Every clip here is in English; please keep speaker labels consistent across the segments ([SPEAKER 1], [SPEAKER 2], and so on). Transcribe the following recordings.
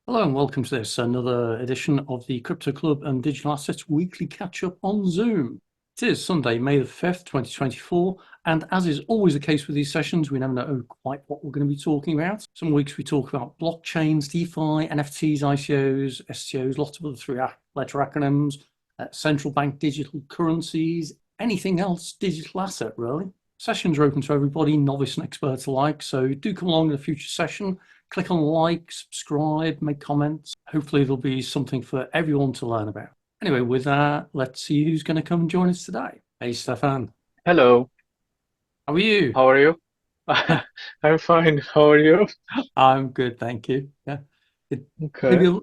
[SPEAKER 1] Hello and welcome to this, another edition of the Crypto Club and Digital Assets Weekly Catch-Up on Zoom. It is Sunday, May the 5th, 2024, and as is always the case with these sessions, we never know quite what we're going to be talking about. Some weeks we talk about blockchains, DeFi, NFTs, ICOs, STOs, lots of other three-letter acronyms, central bank digital currencies, anything else digital asset, really. Sessions are open to everybody, novice and experts alike, so do come along in a future session. Click on like, subscribe, make comments. Hopefully there'll be something for everyone to learn about. Anyway, with that, let's see who's going to come and join us today. Hey, Stefan.
[SPEAKER 2] Hello,
[SPEAKER 1] How are you?
[SPEAKER 2] how are you? I'm fine. How are you?
[SPEAKER 1] I'm good, thank you. Yeah. It, maybe
[SPEAKER 2] Okay.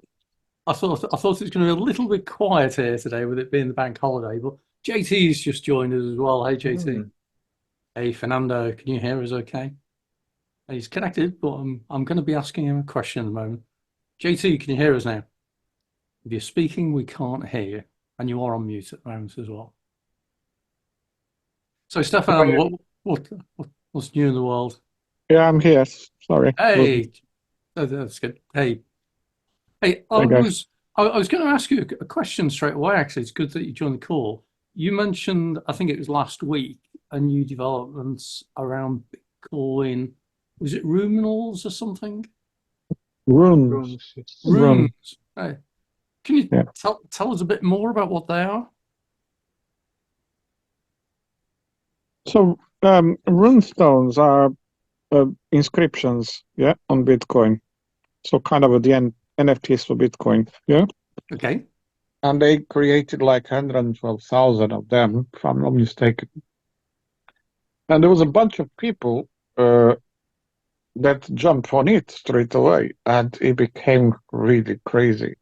[SPEAKER 1] I thought it was going to be a little bit quiet here today with it being the bank holiday, but JT's just joined us as well. Hey, JT.
[SPEAKER 2] Hmm.
[SPEAKER 1] Hey, Fernando, can you hear us okay? He's connected, but I'm going to be asking him a question in a moment. JT, can you hear us now? If you're speaking, we can't hear you, and you are on mute at the moment as well. So, Stefan,
[SPEAKER 2] Right.
[SPEAKER 1] what's new in the world?
[SPEAKER 2] Yeah, I'm here. Sorry.
[SPEAKER 1] Hey, that's good. Hey, I
[SPEAKER 2] Hi, guys.
[SPEAKER 1] was I was going to ask you a question straight away. Actually, it's good that you joined the call. You mentioned, I think it was last week, a new developments around Bitcoin. Was it Ruminals or something?
[SPEAKER 2] Runes.
[SPEAKER 1] Runes.
[SPEAKER 2] Rune.
[SPEAKER 1] Runes. Hey, can you
[SPEAKER 2] Yeah.
[SPEAKER 1] tell us a bit more about what they are?
[SPEAKER 2] So, rune stones are inscriptions, yeah, on Bitcoin. So, kind of the NFTs for Bitcoin, yeah.
[SPEAKER 1] Okay.
[SPEAKER 2] And they created like 112,000 of them, if I'm not mistaken. And there was a bunch of people uh, that jumped on it straight away, and it became really crazy,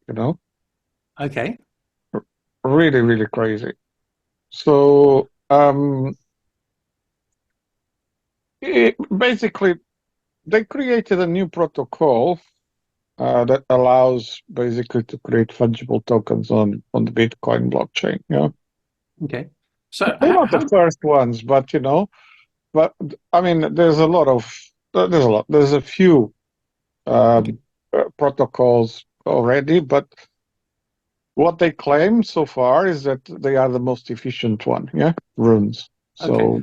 [SPEAKER 1] Okay.
[SPEAKER 2] really, really crazy. So basically, they created a new protocol that allows basically to create fungible tokens on the Bitcoin blockchain. Yeah,
[SPEAKER 1] Okay. So
[SPEAKER 2] they're not the
[SPEAKER 1] how
[SPEAKER 2] first ones, but but I mean, there's a few
[SPEAKER 1] okay.
[SPEAKER 2] um, protocols already, but what they claim so far is that they are the most efficient one. Yeah, runes.
[SPEAKER 1] Okay.
[SPEAKER 2] So.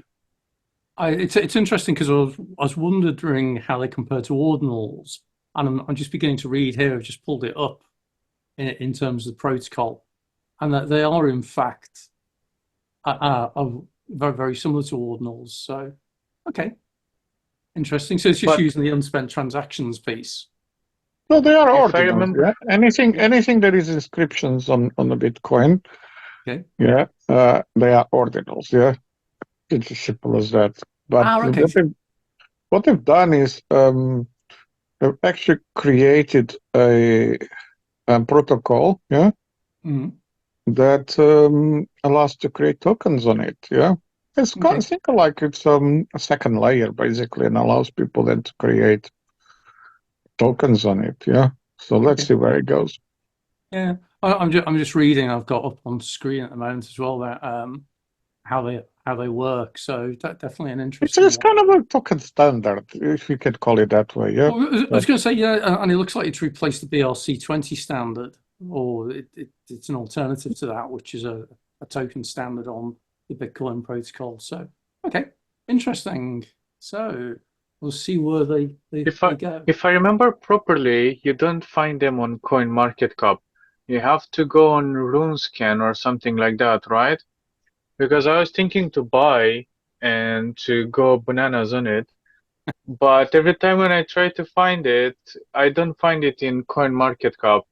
[SPEAKER 1] It's interesting because I was wondering how they compare to ordinals, and I'm just beginning to read here. I've just pulled it up in terms of the protocol, and that they are in fact are very very similar to ordinals. So okay, interesting. So it's just
[SPEAKER 2] But
[SPEAKER 1] using the unspent transactions piece.
[SPEAKER 2] no, they are
[SPEAKER 1] Okay.
[SPEAKER 2] ordinals.
[SPEAKER 1] If I remember.
[SPEAKER 2] Yeah. Anything
[SPEAKER 1] Yeah.
[SPEAKER 2] anything that is inscriptions on the Bitcoin,
[SPEAKER 1] Okay.
[SPEAKER 2] yeah, they are ordinals. Yeah, it's as simple as that. But
[SPEAKER 1] Ah, okay.
[SPEAKER 2] what they've done is they've actually created a protocol, yeah,
[SPEAKER 1] Mm,
[SPEAKER 2] that allows to create tokens on it. Yeah,
[SPEAKER 1] okay.
[SPEAKER 2] think of like it's a second layer basically, and allows people then to create tokens on it. Yeah. So let's
[SPEAKER 1] Okay.
[SPEAKER 2] see where it goes.
[SPEAKER 1] Yeah. I'm just reading. I've got up on screen at the moment as well about how they work. So that definitely an interesting
[SPEAKER 2] It's
[SPEAKER 1] one.
[SPEAKER 2] kind of a token standard, if you could call it that way. Yeah.
[SPEAKER 1] Well, I
[SPEAKER 2] But,
[SPEAKER 1] was going to say, yeah, and it looks like it's replaced the BRC20 standard, or it's an alternative to that, which is a token standard on the Bitcoin protocol. So, okay, interesting. So we'll see where
[SPEAKER 2] If
[SPEAKER 1] they
[SPEAKER 2] I
[SPEAKER 1] go.
[SPEAKER 2] if I remember properly, you don't find them on CoinMarketCap. You have to go on RuneScan or something like that, right? Because I was thinking to buy and to go bananas on it, but every time when I try to find it, I don't find it in CoinMarketCap,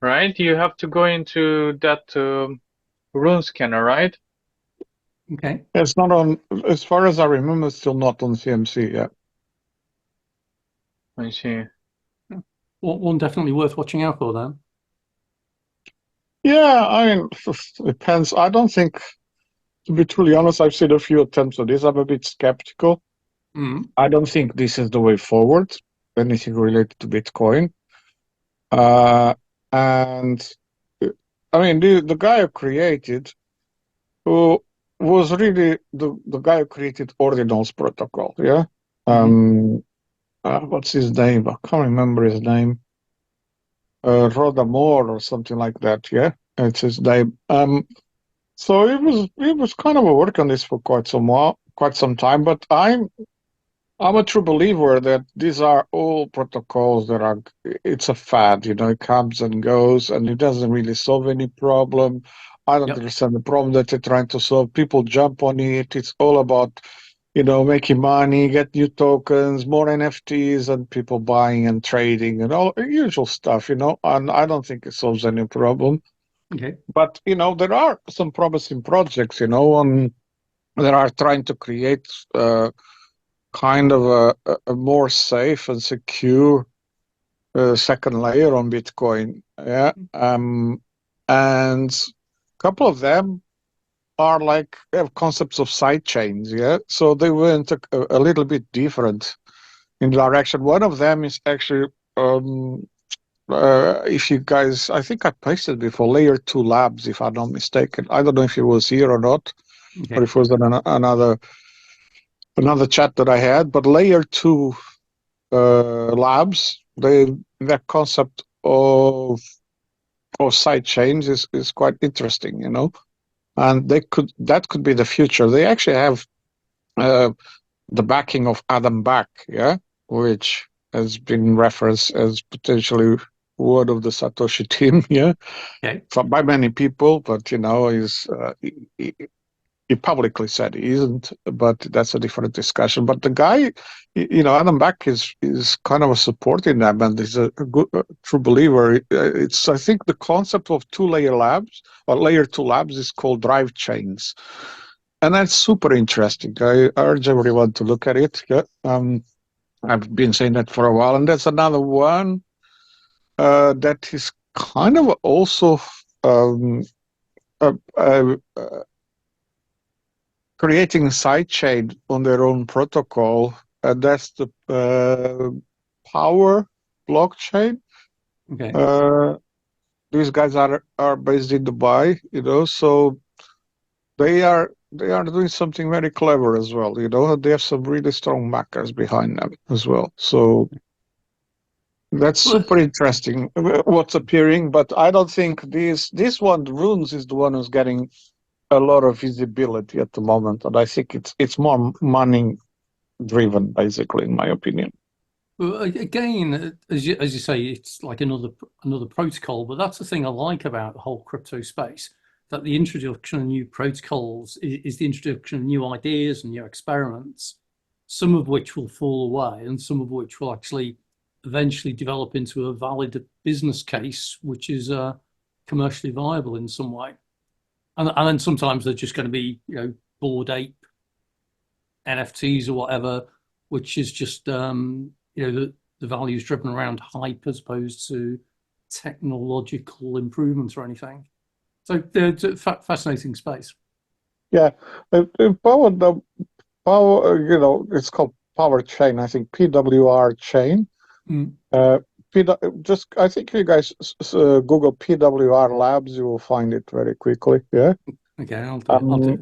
[SPEAKER 2] right? You have to go into that RuneScanner, right?
[SPEAKER 1] Okay,
[SPEAKER 2] it's not on, as far as I remember, it's still not on CMC yet.
[SPEAKER 1] I see. One definitely worth watching out for then.
[SPEAKER 2] Yeah, I mean, it depends. I don't think, to be truly honest, I've seen a few attempts of this. I'm a bit skeptical.
[SPEAKER 1] Mm,
[SPEAKER 2] I don't think this is the way forward, anything related to Bitcoin. Uh, and I mean, the guy who created, who was really the guy who created Ordinals protocol, yeah?
[SPEAKER 1] mm,
[SPEAKER 2] Um, what's his name? I can't remember his name.
[SPEAKER 3] Rhoda Moore or something like that. Yeah, it's his name. So it was kind of a work on this for quite some while, quite some time. But I'm a true believer that these are all protocols that are, it's a fad, it comes and goes and it doesn't really solve any problem. I don't
[SPEAKER 1] Yep.
[SPEAKER 3] understand the problem that they're trying to solve. People jump on it. It's all about, making money, get new tokens, more NFTs, and people buying and trading and all usual stuff, and I don't think it solves any problem.
[SPEAKER 1] Okay.
[SPEAKER 3] But, there are some promising projects, that are trying to create kind of a more safe and secure second layer on Bitcoin. Yeah. And a couple of them are like have concepts of side chains. Yeah. So they went a little bit different in direction. One of them is actually, if you guys, I think I posted before, Layer 2 Labs, if I'm not mistaken. I don't know if it was here or not, or
[SPEAKER 1] Okay.
[SPEAKER 3] if it was on another chat that I had, but Layer 2 labs, the concept of side chains is quite interesting, and that could be the future. They actually have uh, the backing of Adam Back, yeah, which has been referenced as potentially one of the Satoshi team, yeah,
[SPEAKER 1] Okay.
[SPEAKER 3] by many people, but is he publicly said he isn't, but that's a different discussion. But the guy, Adam Back is kind of a supporting them, and he's a good, true believer. It's I think the concept of two-layer labs or layer two labs is called drive chains, and that's super interesting. I urge everyone to look at it. Yeah. I've been saying that for a while, and that's another one that is kind of also um, uh, uh, creating a side chain on their own protocol, and that's the Power blockchain.
[SPEAKER 1] Okay.
[SPEAKER 3] Uh, these guys are based in Dubai, so they are doing something very clever as well. They have some really strong backers behind them as well. So that's
[SPEAKER 1] Well,
[SPEAKER 3] super interesting what's appearing, but I don't think this one, Runes, is the one who's getting a lot of visibility at the moment, and I think it's more money driven, basically, in my opinion.
[SPEAKER 1] well, again, as you say, it's like another protocol. But that's the thing I like about the whole crypto space, that the introduction of new protocols is the introduction of new ideas and new experiments, some of which will fall away, and some of which will actually eventually develop into a valid business case, which is commercially viable in some way. And then sometimes they're just going to be, Bored Ape NFTs or whatever, which is just the value is driven around hype as opposed to technological improvements or anything. So it's a fascinating space.
[SPEAKER 3] Yeah, the power, it's called Power Chain. I think PWR chain.
[SPEAKER 1] Mm.
[SPEAKER 3] Uh, just I think if you guys Google PWR Labs, you will find it very quickly. Yeah.
[SPEAKER 1] Okay, I'll do it. I'll do
[SPEAKER 3] Um,
[SPEAKER 1] it.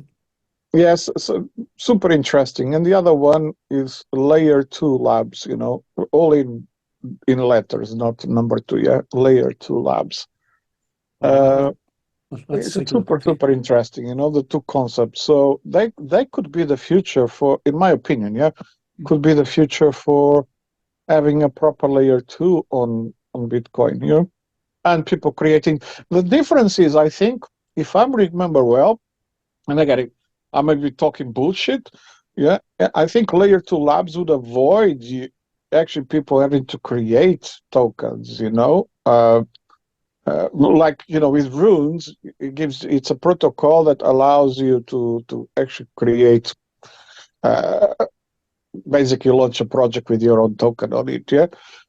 [SPEAKER 3] yes, so super interesting. And the other one is Layer 2 Labs. All in letters, not number two. Yeah, Layer 2 Labs.
[SPEAKER 1] All right,
[SPEAKER 3] Uh,
[SPEAKER 1] let's
[SPEAKER 3] it's a
[SPEAKER 1] take a look.
[SPEAKER 3] super
[SPEAKER 1] Okay.
[SPEAKER 3] super interesting. The two concepts. So they could be the future for, in my opinion. Yeah,
[SPEAKER 1] Mm.
[SPEAKER 3] could be the future for having a proper layer two on Bitcoin. And people creating. The difference is, I think, if I remember well, and I might be talking bullshit. Yeah, I think layer two labs would avoid actually people having to create tokens. Like with runes, it's a protocol that allows you to actually create, uh, basically launch a project with your own token on it. Yeah,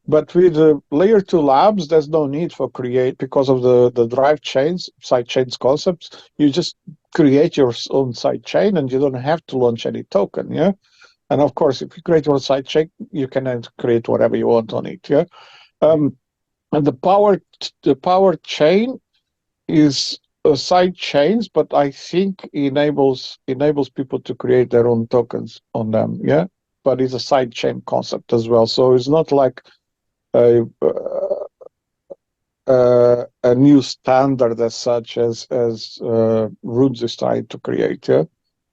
[SPEAKER 3] but with layer two labs, there's no need for create because of the drive chains, side chains concepts. You just create your own side chain, and you don't have to launch any token. Yeah, and of course, if you create your side chain, you can then create whatever you want on it. Yeah.
[SPEAKER 1] Okay.
[SPEAKER 3] And the power chain is side chains, but I think enables people to create their own tokens on them. Yeah, but it's a side chain concept as well. So it's not like a a new standard as such as Runes is trying to create. Yeah.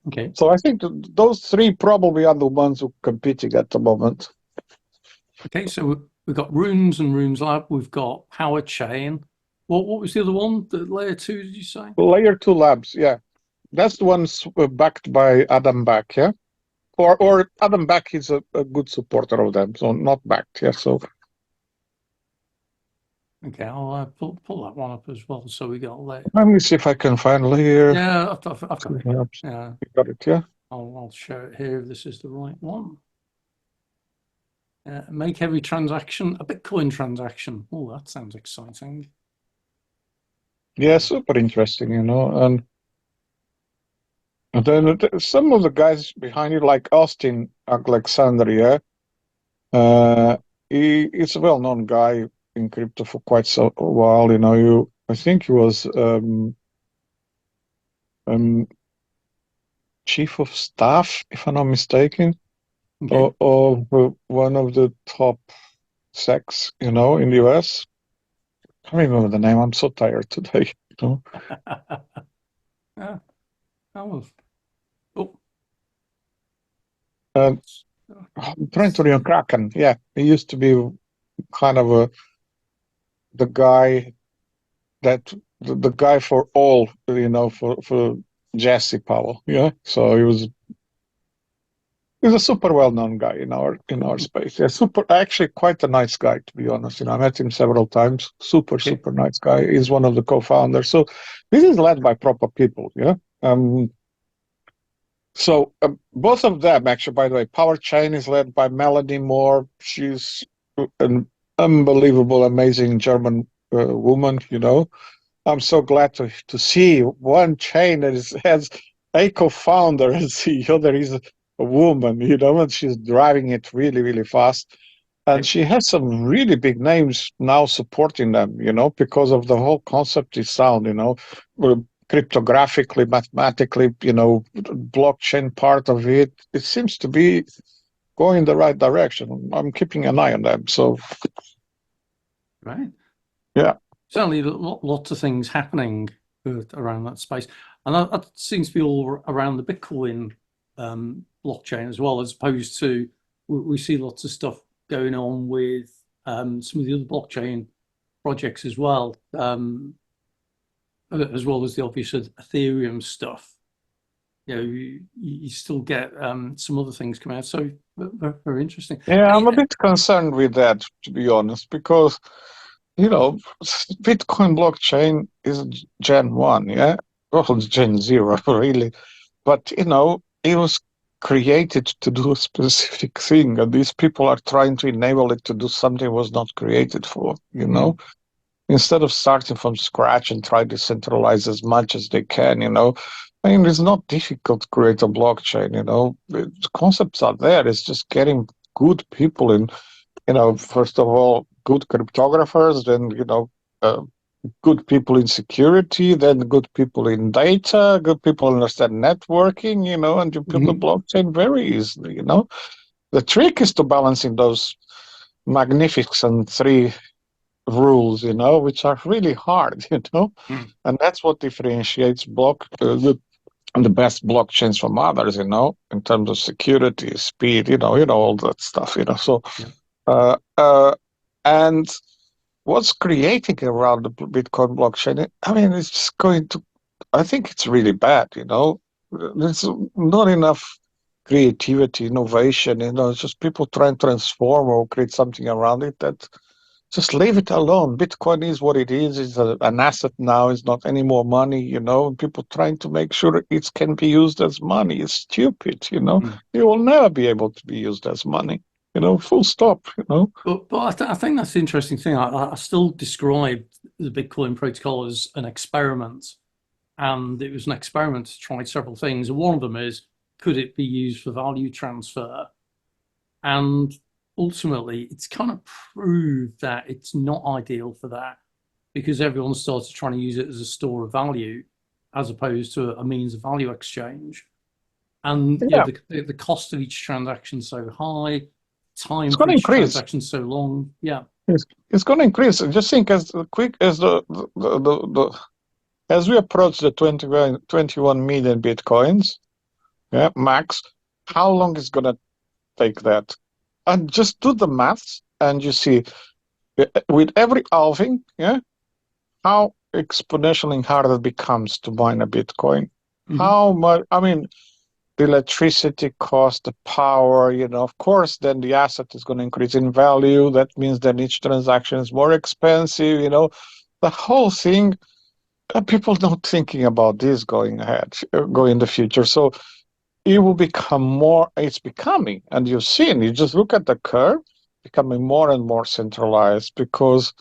[SPEAKER 1] Okay.
[SPEAKER 3] So I think those three probably are the ones who are competing at the moment.
[SPEAKER 1] Okay. So we've got Runes and Runes Lab. We've got Power Chain. What was the other one? The layer 2, did you say?
[SPEAKER 3] Layer 2 labs, yeah. That's the ones backed by Adam Back, yeah? Or Adam Back is a good supporter of them, so not backed, yeah. So
[SPEAKER 1] okay, I'll pull that one up as well. So we got layer.
[SPEAKER 3] let me see if I can find layer.
[SPEAKER 1] Yeah, I've got it.
[SPEAKER 3] Labs.
[SPEAKER 1] Yeah,
[SPEAKER 3] You got it, yeah.
[SPEAKER 1] I'll show it here if this is the right one. Make every transaction a Bitcoin transaction. Oh, that sounds exciting.
[SPEAKER 3] Yeah, super interesting, and then some of the guys behind it, like Austin Alexandria, he's a well-known guy in crypto for quite a while. I think he was chief of staff, if I'm not mistaken,
[SPEAKER 1] Okay.
[SPEAKER 3] of one of the top secs, in the US. I can't remember the name. I'm so tired today.
[SPEAKER 1] Yeah. Oh.
[SPEAKER 3] I'm trying to remember Kraken. Yeah, he used to be kind of the guy the guy for all, for Jesse Powell. Yeah, so he's a super well-known guy in our space. Yeah, actually quite a nice guy, to be honest. I met him several times. Super nice guy. He's one of the co-founders. So this is led by proper people. Yeah. So both of them, actually, by the way, Power Chain is led by Melanie Moore. She's an unbelievable, amazing German woman. I'm so glad to see one chain that has a co-founder and CEO that is a woman, and she's driving it really, really fast. And she has some really big names now supporting them, because of the whole concept is sound, cryptographically, mathematically, blockchain part of it. It seems to be going in the right direction. I'm keeping an eye on them. So,
[SPEAKER 1] right.
[SPEAKER 3] Yeah.
[SPEAKER 1] Certainly lots of things happening around that space. And that seems to be all around the Bitcoin blockchain as well, as opposed to we see lots of stuff going on with some of the other blockchain projects as well as the obvious Ethereum stuff. You still get some other things coming out. So very, very interesting.
[SPEAKER 3] Yeah, I'm a bit concerned with that, to be honest, because Bitcoin blockchain is Gen 1, yeah? Well, it's Gen 0, really. But, it was created to do a specific thing, and these people are trying to enable it to do something it was not created for, Instead of starting from scratch and try to centralize as much as they can, it's not difficult to create a blockchain, The concepts are there. It's just getting good people in, first of all, good cryptographers, then, good people in security, then good people in data, good people understand networking, and you build a blockchain very easily, The trick is to balancing those magnificent three rules, which are really hard, and that's what differentiates the best blockchains from others, in terms of security, speed, all that stuff, So, and what's creating around the Bitcoin blockchain, it's just I think it's really bad, There's not enough creativity, innovation, it's just people trying to transform or create something around it that just leave it alone. Bitcoin is what it is. It's an asset now. It's not any more money, People trying to make sure it can be used as money is stupid, It will never be able to be used as money, full stop,
[SPEAKER 1] But I think that's the interesting thing. I still describe the Bitcoin protocol as an experiment. And it was an experiment to try several things. And one of them is, could it be used for value transfer? And ultimately, it's kind of proved that it's not ideal for that, because everyone started trying to use it as a store of value as opposed to a means of value exchange. And the cost of each transaction is so high, time for each transaction so long. Yeah.
[SPEAKER 3] It's going to increase. Just think as quick as as we approach the 21 million bitcoins, yeah, max, how long is going to take that? And just do the maths, and you see with every halving, yeah, how exponentially harder it becomes to mine a Bitcoin. How much? I mean, the electricity cost, the power, of course, then the asset is going to increase in value. That means that each transaction is more expensive, the whole thing. People not thinking about this going ahead, going in the future. So it will become more, it's becoming, and you've seen, you just look at the curve, becoming more and more centralized because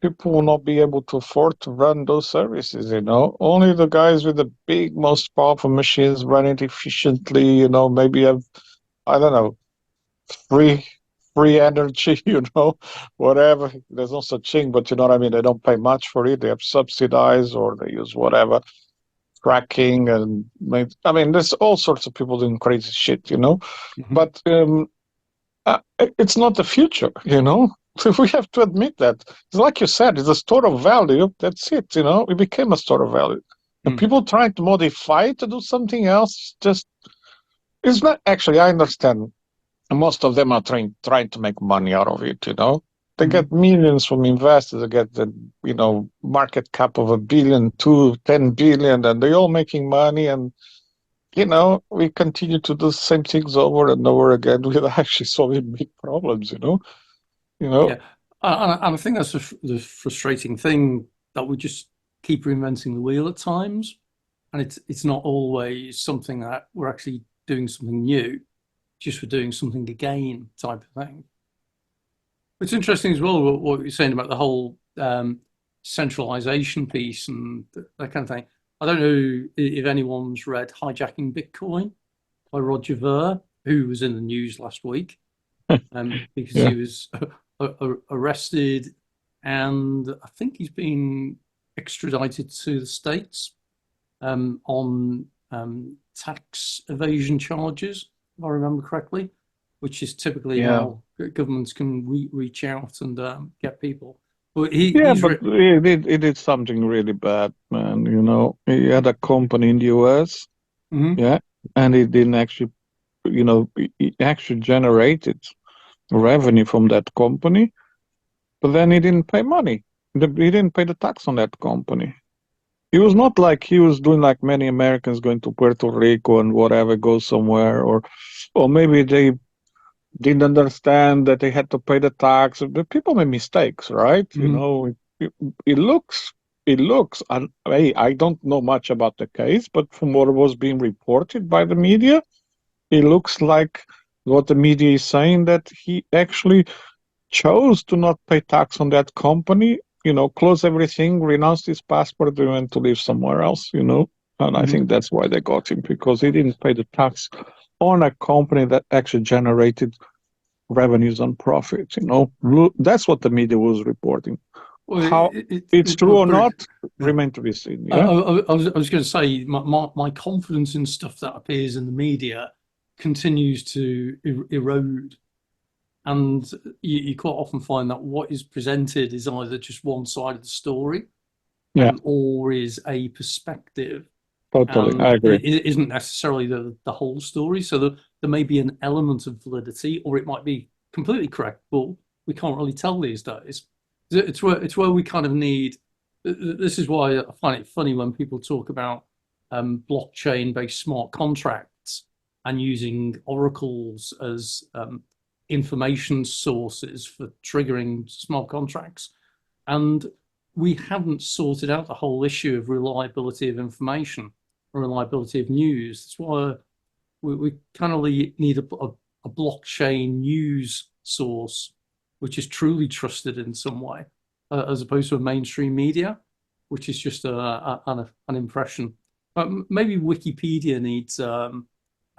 [SPEAKER 3] people will not be able to afford to run those services, Only the guys with the big, most powerful machines run it efficiently, maybe have, I don't know, free energy, whatever. There's no such thing, but you know what I mean? They don't pay much for it. They have subsidized or they use whatever, tracking and there's all sorts of people doing crazy shit, But it's not the future, We have to admit that. It's like you said, it's a store of value. That's it, It became a store of value. And people trying to modify it to do something else, just it's not actually. I understand. Most of them are trying to make money out of it, They get millions from investors. They get the market cap of 1 billion, 10 billion, and they're all making money. And we continue to do the same things over and over again without actually solving big problems,
[SPEAKER 1] Yeah, and I think that's the frustrating thing, that we just keep reinventing the wheel at times, and it's not always something that we're actually doing something new, just for doing something again type of thing. It's interesting as well what you're saying about the whole centralization piece and that kind of thing. I don't know if anyone's read Hijacking Bitcoin by Roger Ver, who was in the news last week, because
[SPEAKER 3] Yeah.
[SPEAKER 1] he was arrested, and I think he's been extradited to the States on tax evasion charges, if I remember correctly, which is typically how governments can reach out and get people. But
[SPEAKER 3] He did something really bad, man. He had a company in the US, yeah, and he didn't actually, he actually generated revenue from that company, but then he didn't pay money. He didn't pay the tax on that company. It was not like he was doing like many Americans going to Puerto Rico and whatever, go somewhere, or maybe they didn't understand that they had to pay the tax. The people make mistakes, right? It looks, and I don't know much about the case, but from what was being reported by the media, it looks like what the media is saying, that he actually chose to not pay tax on that company, close everything, renounced his passport, and went to live somewhere else, And I think that's why they got him, because he didn't pay the tax on a company that actually generated revenues and profits, That's what the media was reporting.
[SPEAKER 1] Well,
[SPEAKER 3] How it's true or not, remain to be seen. Yeah?
[SPEAKER 1] I was going to say, my confidence in stuff that appears in the media continues to erode. And you quite often find that what is presented is either just one side of the story, or is a perspective.
[SPEAKER 3] Totally, I agree.
[SPEAKER 1] It isn't necessarily the whole story. So there may be an element of validity, or it might be completely correct, but we can't really tell these days. It's where we kind of need. This is why I find it funny when people talk about blockchain-based smart contracts and using oracles as information sources for triggering smart contracts. And we haven't sorted out the whole issue of reliability of information or reliability of news. That's why we kind of need a blockchain news source which is truly trusted in some way, as opposed to a mainstream media, which is just an impression. Maybe Wikipedia needs a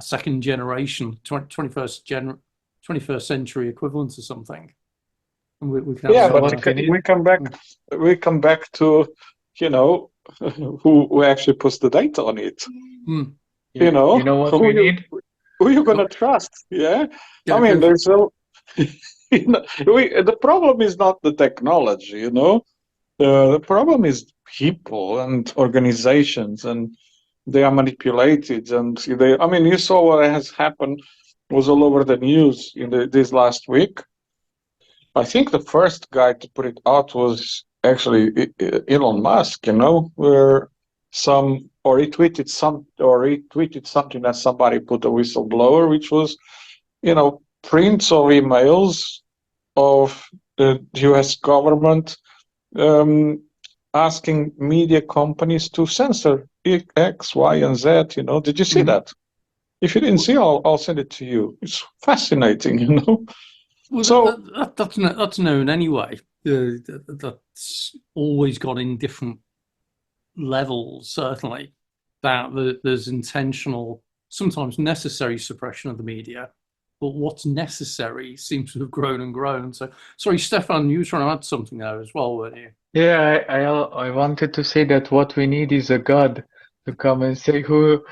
[SPEAKER 1] second generation, 21st century equivalent or something. And we can
[SPEAKER 3] we come back to who actually puts the data on it.
[SPEAKER 2] You know what we need?
[SPEAKER 3] Who are you gonna trust? Yeah,
[SPEAKER 1] Yeah,
[SPEAKER 3] I mean, there's The problem is not the technology, the problem is people and organizations, and they are manipulated. And I mean, you saw what has happened, was all over the news in this last week. I think the first guy to put it out was actually Elon Musk, where he tweeted something that somebody put a whistleblower, which was, prints of emails of the US government asking media companies to censor X, Y, and Z. Did you see that? If you didn't see, I'll send it to you. It's fascinating.
[SPEAKER 1] Well,
[SPEAKER 3] So
[SPEAKER 1] that's known anyway. That's always got in different levels, certainly, that there's intentional, sometimes necessary suppression of the media, but what's necessary seems to have grown and grown. So, sorry, Stefan, you were trying to add something there as well, weren't you?
[SPEAKER 2] Yeah, I wanted to say that what we need is a God to come and say who,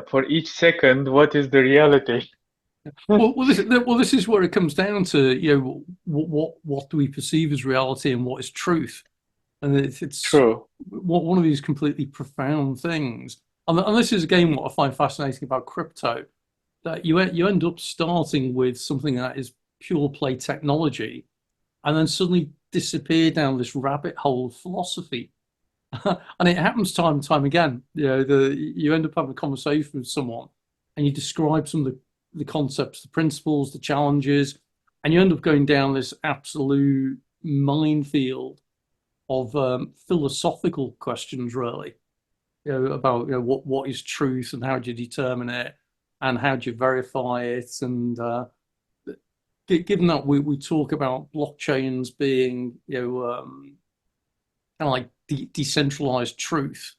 [SPEAKER 2] for each second, what is the reality?
[SPEAKER 1] This is where it comes down to, what do we perceive as reality and what is truth? And it's
[SPEAKER 2] True.
[SPEAKER 1] one of these completely profound things. And this is again what I find fascinating about crypto, that you end up starting with something that is pure play technology, and then suddenly disappear down this rabbit hole of philosophy. And it happens time and time again. You end up having a conversation with someone, and you describe some of the concepts, the principles, the challenges, and you end up going down this absolute minefield of philosophical questions, really, about what is truth and how do you determine it and how do you verify it. And given that we talk about blockchains being kind of like decentralized truth,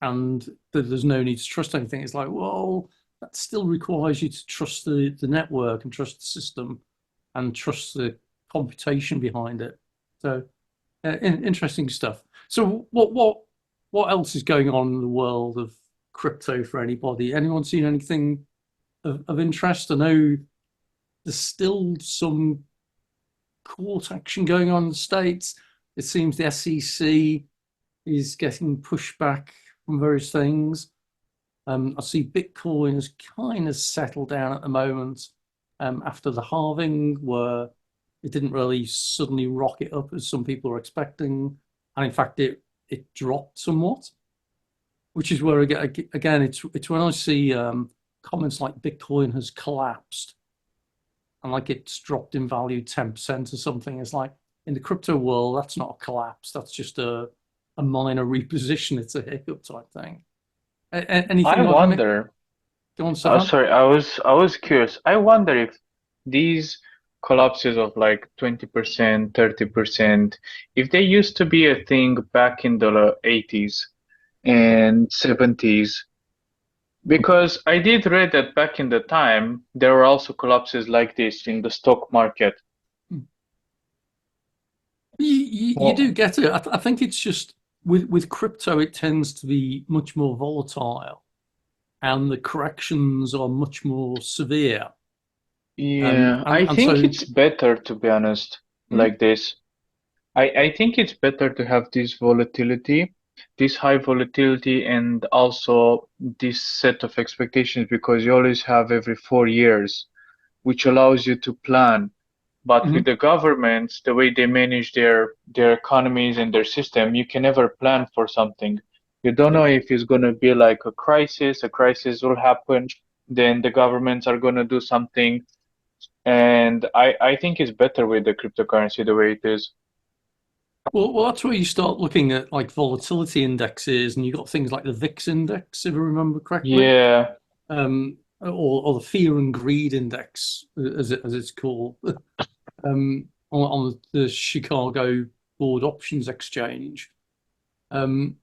[SPEAKER 1] and that there's no need to trust anything, it's like, well, that still requires you to trust the network and trust the system and trust the computation behind it. So interesting stuff. So what else is going on in the world of crypto for anybody? Anyone seen anything of interest? I know there's still some court action going on in the States. It seems the SEC is getting pushback from various things. I see Bitcoin has kind of settled down at the moment after the halving, where it didn't really suddenly rocket up as some people are expecting. And in fact, it dropped somewhat, which is where, again, it's when I see comments like Bitcoin has collapsed and like it's dropped in value 10% or something. It's like, in the crypto world, that's not a collapse. That's just a minor reposition. It's a hiccup type thing.
[SPEAKER 2] I
[SPEAKER 1] Anything like that?
[SPEAKER 2] wonder.
[SPEAKER 1] Go on,
[SPEAKER 2] Oh,
[SPEAKER 1] Stefan.
[SPEAKER 2] sorry, I was curious. I wonder if these collapses of like 20%, 30%, if they used to be a thing back in the 80s and 70s, because I did read that back in the time there were also collapses like this in the stock market.
[SPEAKER 1] You do
[SPEAKER 2] Well,
[SPEAKER 1] get it. I think it's just with crypto, it tends to be much more volatile, and the corrections are much more severe.
[SPEAKER 2] yeah,
[SPEAKER 1] And
[SPEAKER 2] I
[SPEAKER 1] and
[SPEAKER 2] think
[SPEAKER 1] so
[SPEAKER 2] it's better to be honest,
[SPEAKER 1] mm,
[SPEAKER 2] like this. I think it's better to have this volatility, this high volatility, and also this set of expectations because you always have every 4 years, which allows you to plan. But with
[SPEAKER 1] mhm,
[SPEAKER 2] the governments, the way they manage their economies and their system, you can never plan for something. You don't
[SPEAKER 1] yeah.
[SPEAKER 2] know if it's going to be like a crisis will happen, then the governments are going to do something. And I think it's better with the cryptocurrency the way it is.
[SPEAKER 1] Well, that's where you start looking at like volatility indexes, and you've got things like the VIX index, if I remember correctly,
[SPEAKER 2] Yeah.
[SPEAKER 1] or the fear and greed index, as it's called, on the Chicago Board Options Exchange. Um,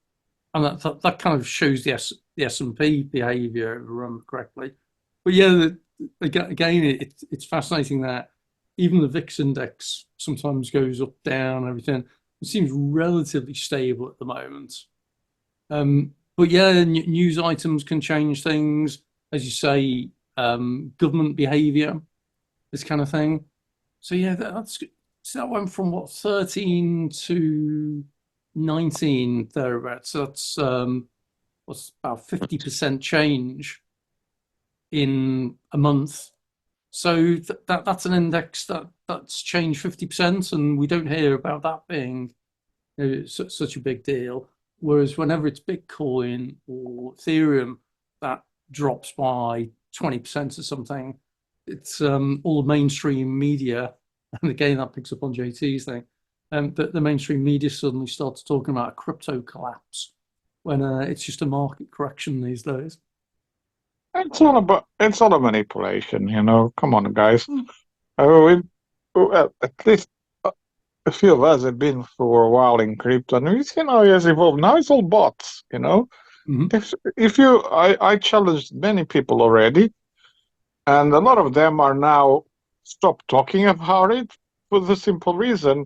[SPEAKER 1] and that kind of shows the S&P behavior, if I remember correctly. But yeah, again, it's fascinating that even the VIX index sometimes goes up, down, and everything. It seems relatively stable at the moment. But yeah, news items can change things, as you say, government behavior, this kind of thing. So yeah, so that went from what 13 to 19 thereabouts. So that's what's about 50% change in a month. So that's an index that's changed 50%, and we don't hear about that being such a big deal. Whereas whenever it's Bitcoin or Ethereum, that drops by 20% or something. It's all the mainstream media, and again that picks up on JT's thing. The mainstream media suddenly starts talking about a crypto collapse when it's just a market correction these days.
[SPEAKER 3] It's all a manipulation, you know. Come on, guys. Well, at least a few of us have been for a while in crypto, and we've seen how it has evolved. Now it's all bots, you know.
[SPEAKER 1] Mm-hmm.
[SPEAKER 3] I challenged many people already, and a lot of them are now stopped talking about it for the simple reason,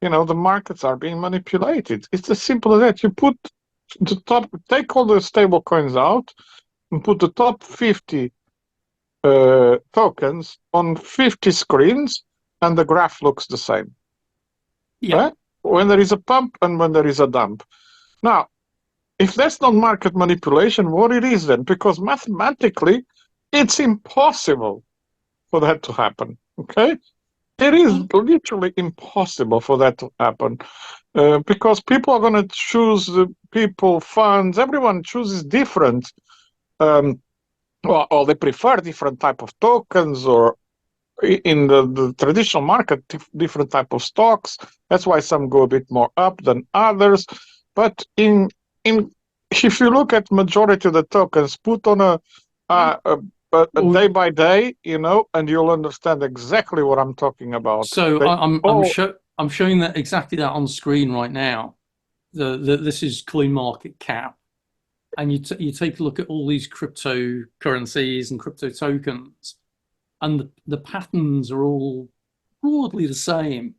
[SPEAKER 3] you know, the markets are being manipulated. It's as simple as that. You put the top, take all the stable coins out, and put the top 50 tokens on 50 screens, and the graph looks the same.
[SPEAKER 1] Yeah.
[SPEAKER 3] Right? When there is a pump and when there is a dump. Now, if that's not market manipulation, what it is then? Because mathematically, it's impossible for that to happen. Okay? It is literally impossible for that to happen because people are going to choose funds. Everyone chooses different, or they prefer different type of tokens, or in the traditional market, different type of stocks. That's why some go a bit more up than others. But in if you look at majority of the tokens, put on a day by day, you know, and you'll understand exactly what I'm talking about.
[SPEAKER 1] So
[SPEAKER 3] They
[SPEAKER 1] I'm showing that exactly that on screen right now. This is coin market cap, and you take a look at all these cryptocurrencies and crypto tokens, and the patterns are all broadly the same.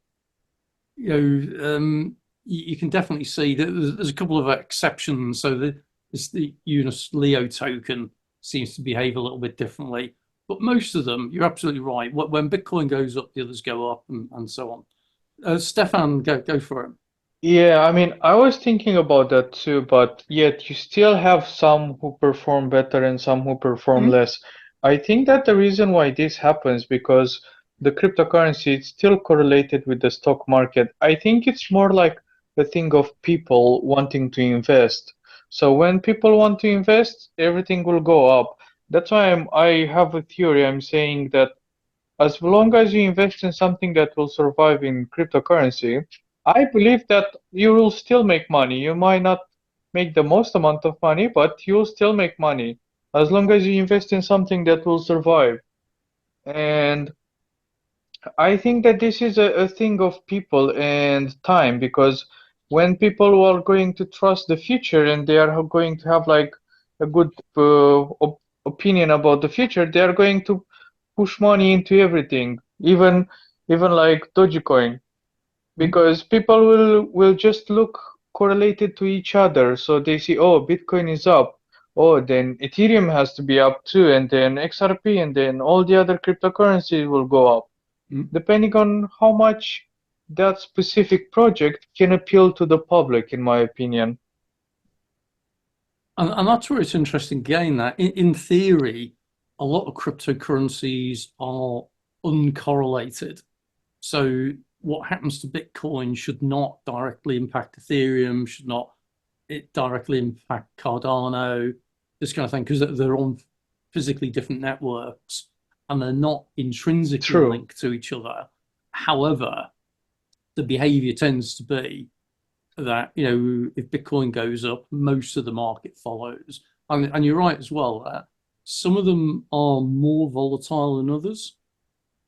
[SPEAKER 1] You know, you can definitely see that there's a couple of exceptions. So the Unis Leo token seems to behave a little bit differently, but most of them, you're absolutely right. When Bitcoin goes up, the others go up, and so on. Stefan, go for it.
[SPEAKER 2] Yeah, I mean, I was thinking about that too, but yet you still have some who perform better and some who perform
[SPEAKER 1] Mhm.
[SPEAKER 2] less. I think that the reason why this happens because the cryptocurrency is still correlated with the stock market. I think it's more like a thing of people wanting to invest. So when people want to invest, everything will go up. That's why I have a theory. I'm saying that as long as you invest in something that will survive in cryptocurrency, I believe that you will still make money. You might not make the most amount of money, but you'll still make money as long as you invest in something that will survive. And I think that this is a thing of people and time because when people are going to trust the future and they are going to have like a good opinion about the future, they are going to push money into everything, even like Dogecoin, because people will just look correlated to each other. So they see, oh, Bitcoin is up. Oh, then Ethereum has to be up too, and then XRP, and then all the other cryptocurrencies will go up depending on how much that specific project can appeal to the public, in my opinion.
[SPEAKER 1] And that's where it's interesting again that in theory, a lot of cryptocurrencies are uncorrelated. So what happens to Bitcoin should not directly impact Ethereum, should not it directly impact Cardano, this kind of thing, because they're on physically different networks and they're not intrinsically
[SPEAKER 2] True.
[SPEAKER 1] linked to each other. However, the behavior tends to be that, you know, if Bitcoin goes up, most of the market follows. And you're right as well that some of them are more volatile than others.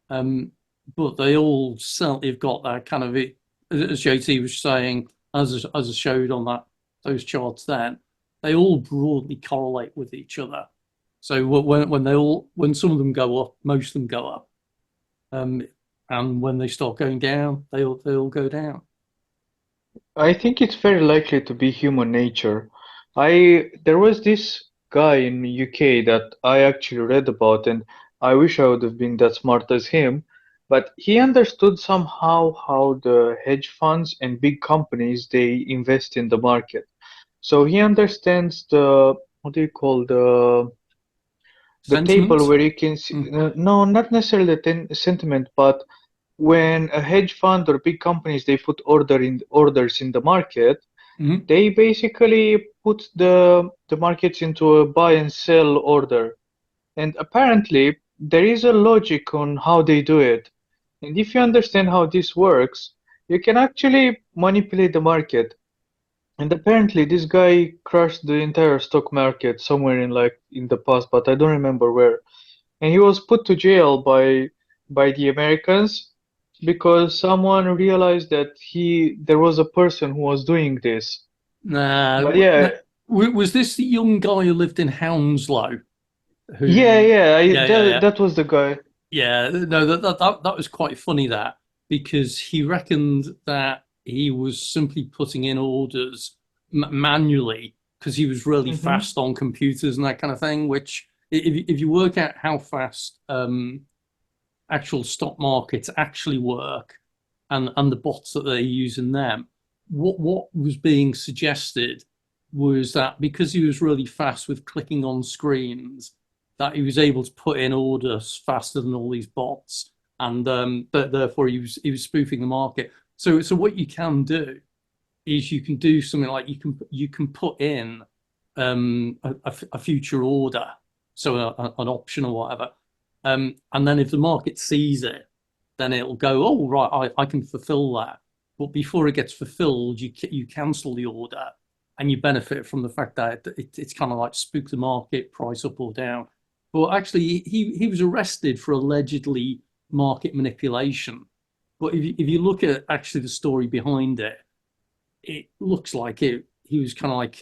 [SPEAKER 1] But they all certainly have got that kind of it, as JT was saying, as I showed on those charts then, they all broadly correlate with each other. So when some of them go up, most of them go up, and when they start going down, they all go down.
[SPEAKER 2] I think it's very likely to be human nature. There was this guy in UK that I actually read about, and I wish I would have been that smart as him. But he understood somehow how the hedge funds and big companies they invest in the market. So he understands the what do you call the table
[SPEAKER 1] Sentiment?
[SPEAKER 2] where you can see,
[SPEAKER 1] Mm,
[SPEAKER 2] no, not necessarily the sentiment, but when a hedge fund or big companies they put orders in the market,
[SPEAKER 1] mhm.
[SPEAKER 2] they basically put the markets into a buy and sell order. And apparently there is a logic on how they do it. And if you understand how this works, you can actually manipulate the market. And apparently this guy crashed the entire stock market somewhere in like in the past, but I don't remember where. And he was put to jail by the Americans because someone realized that there was a person who was doing this.
[SPEAKER 1] Nah,
[SPEAKER 2] But yeah,
[SPEAKER 1] was this the young guy who lived in Hounslow?
[SPEAKER 2] yeah,
[SPEAKER 1] Who?
[SPEAKER 2] yeah,
[SPEAKER 1] Yeah, yeah, yeah.
[SPEAKER 2] that was the guy.
[SPEAKER 1] Yeah, no, that was quite funny that because he reckoned that he was simply putting in orders manually because he was really
[SPEAKER 2] Hmm.
[SPEAKER 1] fast on computers and that kind of thing. Which, if you work out how fast actual stock markets actually work and the bots that they use in them, what was being suggested was that because he was really fast with clicking on screens, that he was able to put in orders faster than all these bots, and therefore he was spoofing the market. So what you can do is you can do something like you can put in a future order, so an option or whatever, and then if the market sees it, then it'll go, oh right, I can fulfill that. But before it gets fulfilled, you cancel the order, and you benefit from the fact that it's kind of like spook the market, price up or down. But actually, he was arrested for allegedly market manipulation. But if you look at actually the story behind it, it looks like he was kind of like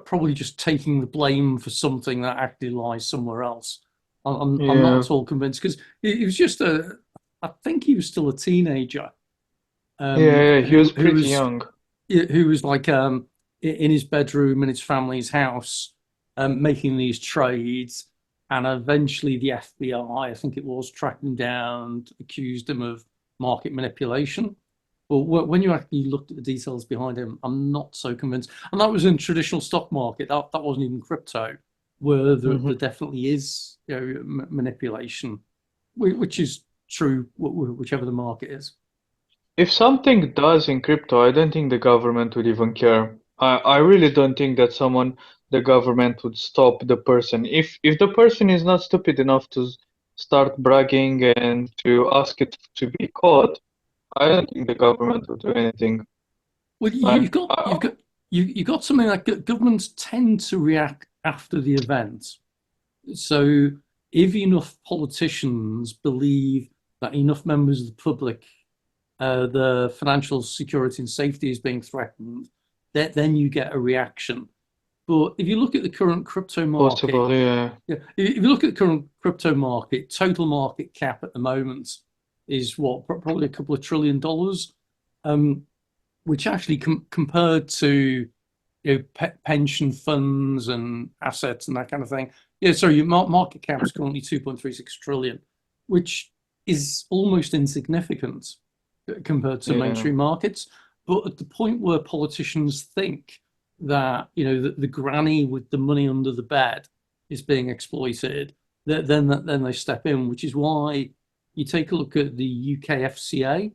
[SPEAKER 1] probably just taking the blame for something that actually lies somewhere else. I'm not
[SPEAKER 2] Yeah,
[SPEAKER 1] at all convinced because he was just I think he was still a teenager,
[SPEAKER 2] yeah, he was
[SPEAKER 1] who
[SPEAKER 2] pretty
[SPEAKER 1] was
[SPEAKER 2] young.
[SPEAKER 1] like in his bedroom in his family's house, making these trades, and eventually the FBI, I think it was, tracked him down, accused him of market manipulation. But when you actually looked at the details behind him, I'm not so convinced. And that was in traditional stock market. That wasn't even crypto, where there
[SPEAKER 2] Hmm.
[SPEAKER 1] definitely is, manipulation, which is true, whichever the market is.
[SPEAKER 2] If something does in crypto, I don't think the government would even care. I really don't think that the government would stop the person. If the person is not stupid enough to start bragging and to ask it to be caught, I don't think the government would do anything.
[SPEAKER 1] Well,
[SPEAKER 2] Like,
[SPEAKER 1] you've got something like governments tend to react after the event. So if enough politicians believe that enough members of the public, the financial security and safety is being threatened, then you get a reaction. But if you look at the current crypto market,
[SPEAKER 2] possible, yeah.
[SPEAKER 1] yeah, if you look at the current crypto market, total market cap at the moment is what, probably a couple of $1 trillion. Um, which actually compared to pension funds and assets and that kind of thing. Yeah, sorry, your market cap is currently 2.36 trillion, which is almost insignificant compared to
[SPEAKER 2] Yeah.
[SPEAKER 1] mainstream markets. But at the point where politicians think that the granny with the money under the bed is being exploited, then they step in, which is why you take a look at the UK FCA,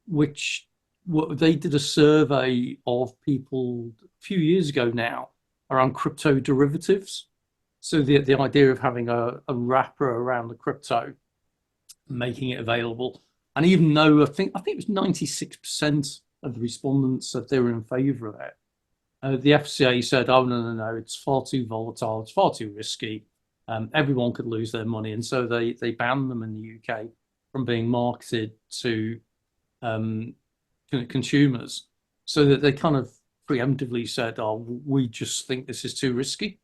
[SPEAKER 1] which they did a survey of people a few years ago now around crypto derivatives. So the idea of having a wrapper around the crypto, making it available, and even though I think it was 96% of the respondents said they were in favour of it, the FCA said, "Oh no, it's far too volatile, it's far too risky. Everyone could lose their money," and so they banned them in the UK from being marketed to um, consumers, so that they kind of preemptively said, "Oh, we just think this is too risky,"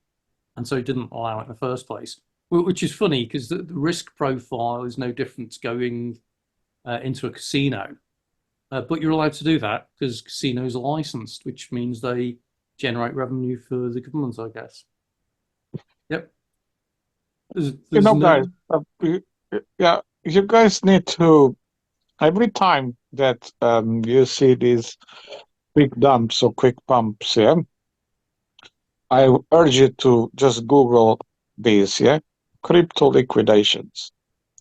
[SPEAKER 1] and so didn't allow it in the first place. Which is funny because the risk profile is no different to going into a casino, but you're allowed to do that because casinos are licensed, which means they generate revenue for the government, I guess. Yep. There's
[SPEAKER 3] Guys,
[SPEAKER 1] no.
[SPEAKER 3] Yeah, you guys need to, every time that you see these quick dumps or quick pumps, yeah, I urge you to just Google these, yeah, crypto liquidations,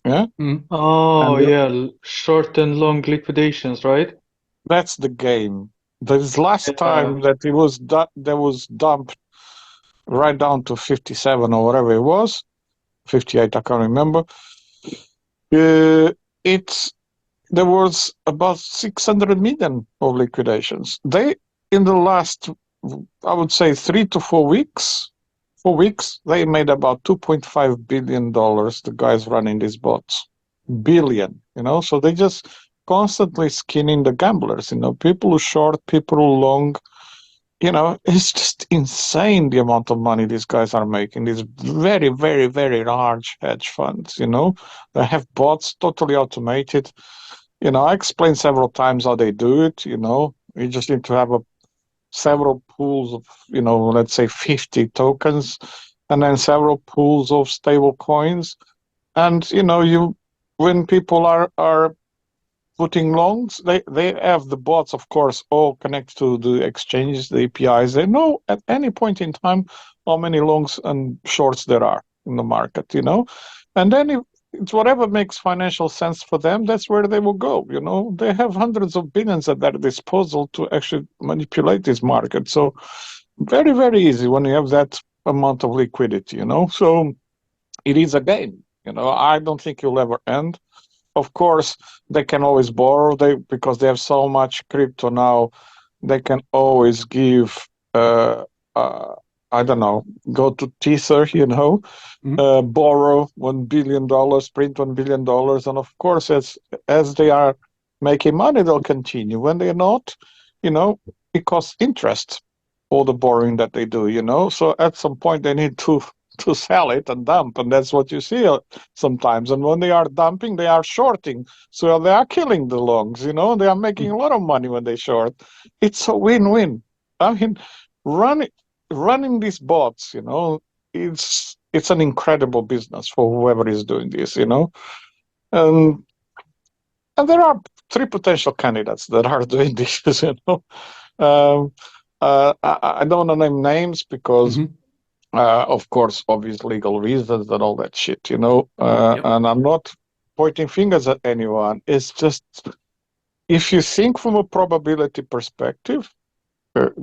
[SPEAKER 3] yeah,
[SPEAKER 1] Mm.
[SPEAKER 2] Oh
[SPEAKER 3] and
[SPEAKER 2] yeah, short and long liquidations, right?
[SPEAKER 3] that's the game. This last
[SPEAKER 2] Yeah.
[SPEAKER 3] time that it was there was dumped right down to 57 or whatever it was, 58, I can't remember. It's there was about 600 million of liquidations. They, in the last, I would say 3 to 4 weeks, 4 weeks, they made about $2.5 billion. The guys running these bots, billion, so they just constantly skinning the gamblers, people who short, people who long, it's just insane the amount of money these guys are making. These very, very, very large hedge funds, they have bots totally automated. I explained several times how they do it. You just need to have several pools of, let's say 50 tokens, and then several pools of stable coins. And when people are putting longs, they have the bots, of course, all connected to the exchanges, the APIs. They know at any point in time how many longs and shorts there are in the market, and then if it's whatever makes financial sense for them, that's where they will go. They have hundreds of billions at their disposal to actually manipulate this market. So very, very easy when you have that amount of liquidity, so it is a game. I don't think it'll ever end. Of course, they can always borrow. Because they have so much crypto now, they can always give. Uh, I don't know. Go to Tether, borrow $1 billion, print $1 billion, and of course, as they are making money, they'll continue. When they're not, it costs interest, all the borrowing that they do. So at some point, they need to sell it and dump, and that's what you see sometimes. And when they are dumping, they are shorting, so they are killing the longs. They are making a lot of money when they short. It's a win-win. I mean, running running these bots, it's an incredible business for whoever is doing this. And and there are three potential candidates that are doing this. Um, I don't want to name names because
[SPEAKER 1] Mm-hmm.
[SPEAKER 3] of course, obvious legal reasons and all that shit,
[SPEAKER 1] Yep.
[SPEAKER 3] and I'm not pointing fingers at anyone. It's just, if you think from a probability perspective,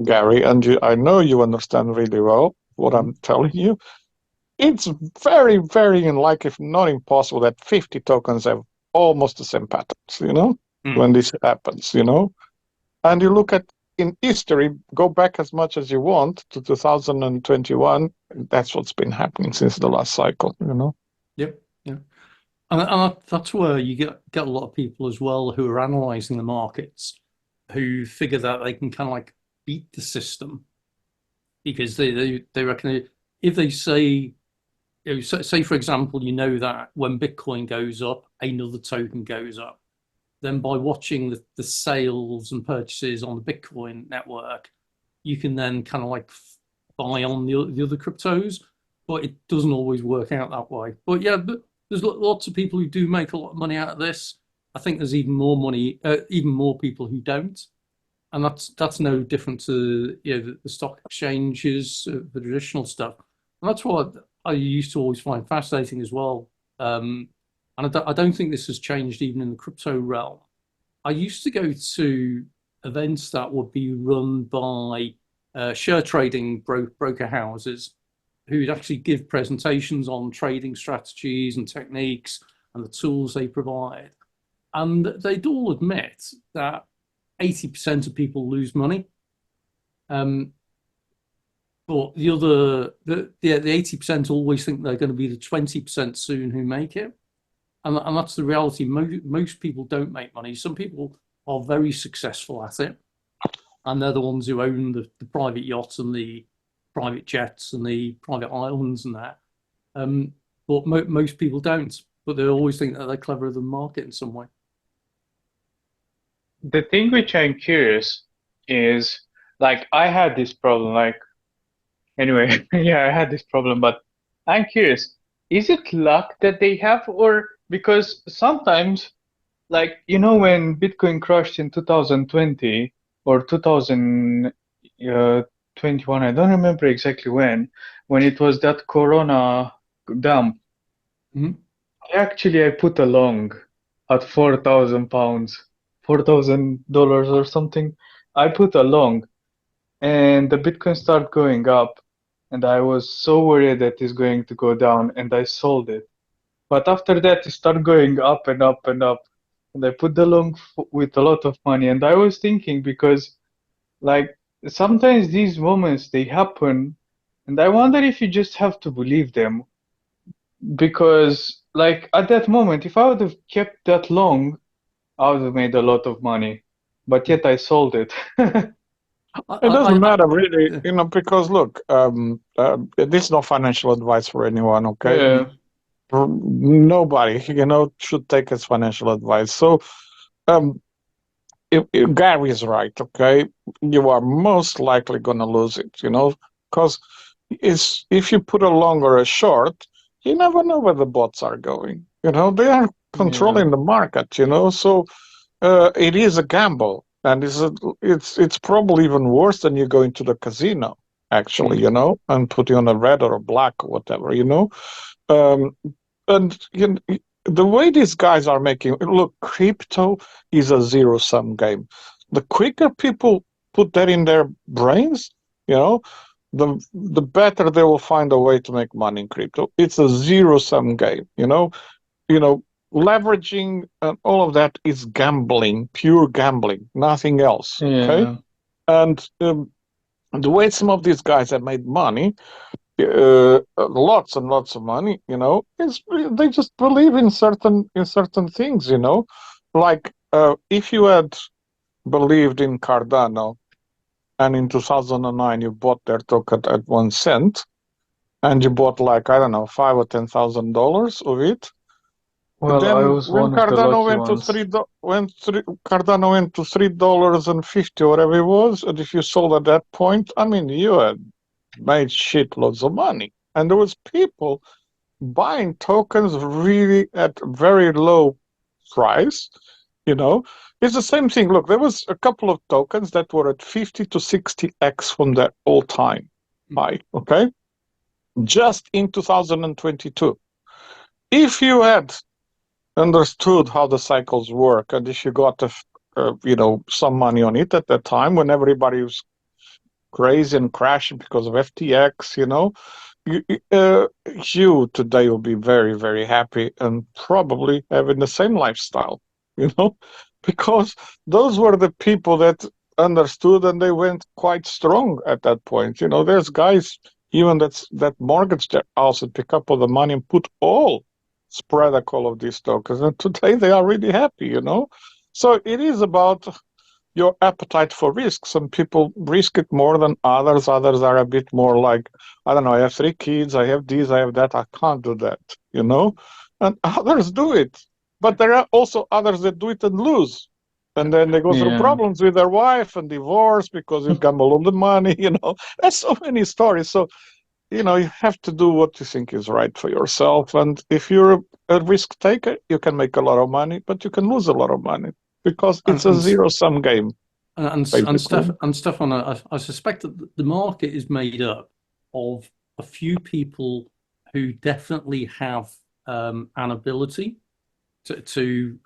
[SPEAKER 3] Gary, and I know you understand really well what
[SPEAKER 1] Mm-hmm.
[SPEAKER 3] I'm telling you, it's very, very unlikely, if not impossible, that 50 tokens have almost the same patterns,
[SPEAKER 1] Mm.
[SPEAKER 3] when this happens, And you look at in history, go back as much as you want to 2021. That's what's been happening since the last cycle.
[SPEAKER 1] Yep. Yeah. And that's where you get a lot of people as well who are analyzing the markets, who figure that they can kind of like beat the system because they reckon if they say, say for example, that when Bitcoin goes up, another token goes up. Then by watching the sales and purchases on the Bitcoin network, you can then kind of like buy on the other cryptos, but it doesn't always work out that way. But yeah, but there's lots of people who do make a lot of money out of this. I think there's even more money, even more people who don't, and that's no different to the stock exchanges, the traditional stuff. And that's what I used to always find fascinating as well. And I don't think this has changed even in the crypto realm. I used to go to events that would be run by share trading broker houses who'd actually give presentations on trading strategies and techniques and the tools they provide. And they'd all admit that 80% of people lose money. Um, but the 80% always think they're going to be the 20% soon who make it. And that's the reality. Most people don't make money. Some people are very successful at it, and they're the ones who own the private yachts and the private jets and the private islands and that. Um, but most people don't. But they always think that they're cleverer than the market in some way.
[SPEAKER 2] The thing which I'm curious is, like, I had this problem, like, anyway, yeah, I had this problem, but I'm curious, is it luck that they have, or because sometimes, like, you know, when Bitcoin crashed in 2020 or 2021, I don't remember exactly when it was that Corona dump.
[SPEAKER 1] Mhm.
[SPEAKER 2] Actually, I put a long at 4,000 pounds, $4,000 or something. I put a long, and the Bitcoin started going up, and I was so worried that it's going to go down, and I sold it. But after that, it started going up and up and up, and I put the long with a lot of money. And I was thinking because, like, sometimes these moments they happen, and I wonder if you just have to believe them because, like, at that moment, if I would have kept that long, I would have made a lot of money. But yet I sold it.
[SPEAKER 3] It doesn't
[SPEAKER 1] I,
[SPEAKER 3] matter really, because look, this is not financial advice for anyone, okay?
[SPEAKER 2] Yeah,
[SPEAKER 3] Nobody, should take as financial advice. So, um, if Gary is right, okay, you are most likely going to lose it, because if you put a long or a short, you never know where the bots are going. They are
[SPEAKER 2] yeah,
[SPEAKER 3] controlling the market, so it is a gamble, and it's probably even worse than you going to the casino, actually,
[SPEAKER 2] mm,
[SPEAKER 3] and putting on a red or a black or whatever. Um, and the way these guys are making look, crypto is a zero-sum game. The quicker people put that in their brains, you know, the better they will find a way to make money in crypto. It's a zero-sum game, you know, leveraging and all of that is gambling, pure gambling, nothing else. Okay,
[SPEAKER 2] yeah,
[SPEAKER 3] and the way some of these guys have made money, lots and lots of money, is they just believe in certain things, like if you had believed in Cardano and in 2009 you bought their token at 1 cent and you bought like I don't know $5,000 or $10,000 of it.
[SPEAKER 2] well, I
[SPEAKER 3] Then
[SPEAKER 2] was
[SPEAKER 3] when
[SPEAKER 2] one of the
[SPEAKER 3] Cardano
[SPEAKER 2] lucky
[SPEAKER 3] went to
[SPEAKER 2] ones.
[SPEAKER 3] Cardano went to $3.50 or whatever it was, and if you sold at that point, I mean, you had made shitloads of money, and there was people buying tokens really at very low price. You know, it's the same thing. Look, there was a couple of tokens that were at 50 to 60x from their all-time high. Okay, just in 2022. If you had understood how the cycles work, and if you got some money on it at that time when everybody was crazy and crashing because of FTX, you, you today will be very, very happy and probably having the same lifestyle, you know, because those were the people that understood and they went quite strong at that point. There's guys even that mortgaged their house and pick up all the money and put all spread all of these tokens, and today they are really happy. So it is about your appetite for risk. Some people risk it more than others. Others are a bit more like, I don't know, I have 3 kids, I have this, I have that, I can't do that. And others do it. But there are also others that do it and lose. And then they go through
[SPEAKER 2] Yeah,
[SPEAKER 3] problems with their wife and divorce because you gamble all the money. There's so many stories. So, you have to do what you think is right for yourself. And if you're a risk taker, you can make a lot of money, but you can lose a lot of money because
[SPEAKER 1] and,
[SPEAKER 3] it's a
[SPEAKER 1] and
[SPEAKER 3] zero-sum game, basically.
[SPEAKER 1] Stefan, I suspect that the market is made up of a few people who definitely have an ability to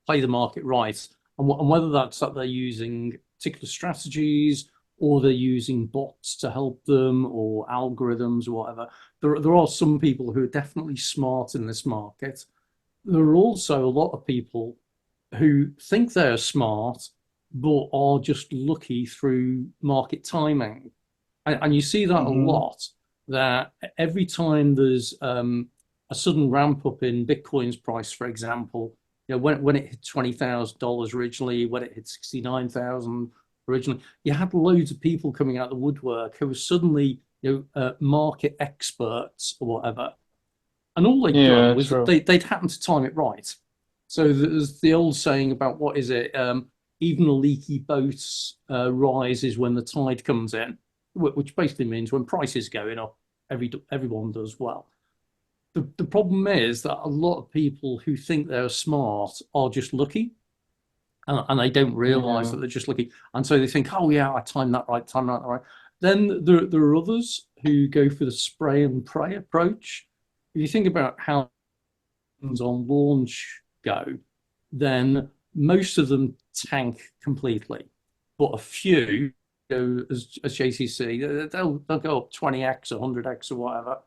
[SPEAKER 1] play the market right, and whether that's that they're using particular strategies or they're using bots to help them or algorithms or whatever. There are some people who are definitely smart in this market. There are also a lot of people who think they're smart but are just lucky through market timing. And you see that a
[SPEAKER 3] Hmm.
[SPEAKER 1] lot, that every time there's a sudden ramp up in Bitcoin's price, for example, when it hit $20,000 originally, when it hit 69,000 originally, you had loads of people coming out of the woodwork who were suddenly market experts or whatever, and all they'd done
[SPEAKER 2] yeah,
[SPEAKER 1] was
[SPEAKER 2] true.
[SPEAKER 1] they'd happened to time it right. So there's the old saying about what is it? Even a leaky boat rises when the tide comes in, which basically means when prices going up, everyone does well. the problem is that a lot of people who think they're smart are just lucky, and they don't realize
[SPEAKER 2] Yeah,
[SPEAKER 1] that they're just lucky. And so they think, oh, yeah, I timed that right, timed that right. Then there are others who go for the spray and pray approach. If you think about how things on launch go, then most of them tank completely. But a few, as JCC, they'll go up 20x, 100x, or whatever.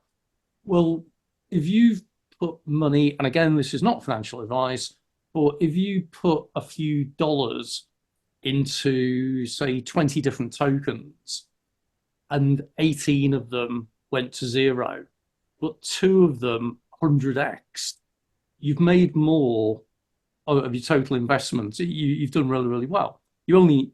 [SPEAKER 1] Well, if you've put money, and again, this is not financial advice, but if you put a few dollars into, say, 20 different tokens, and 18 of them went to zero, but two of them 100x, you've made more of your total investment. You've done really, really well. You only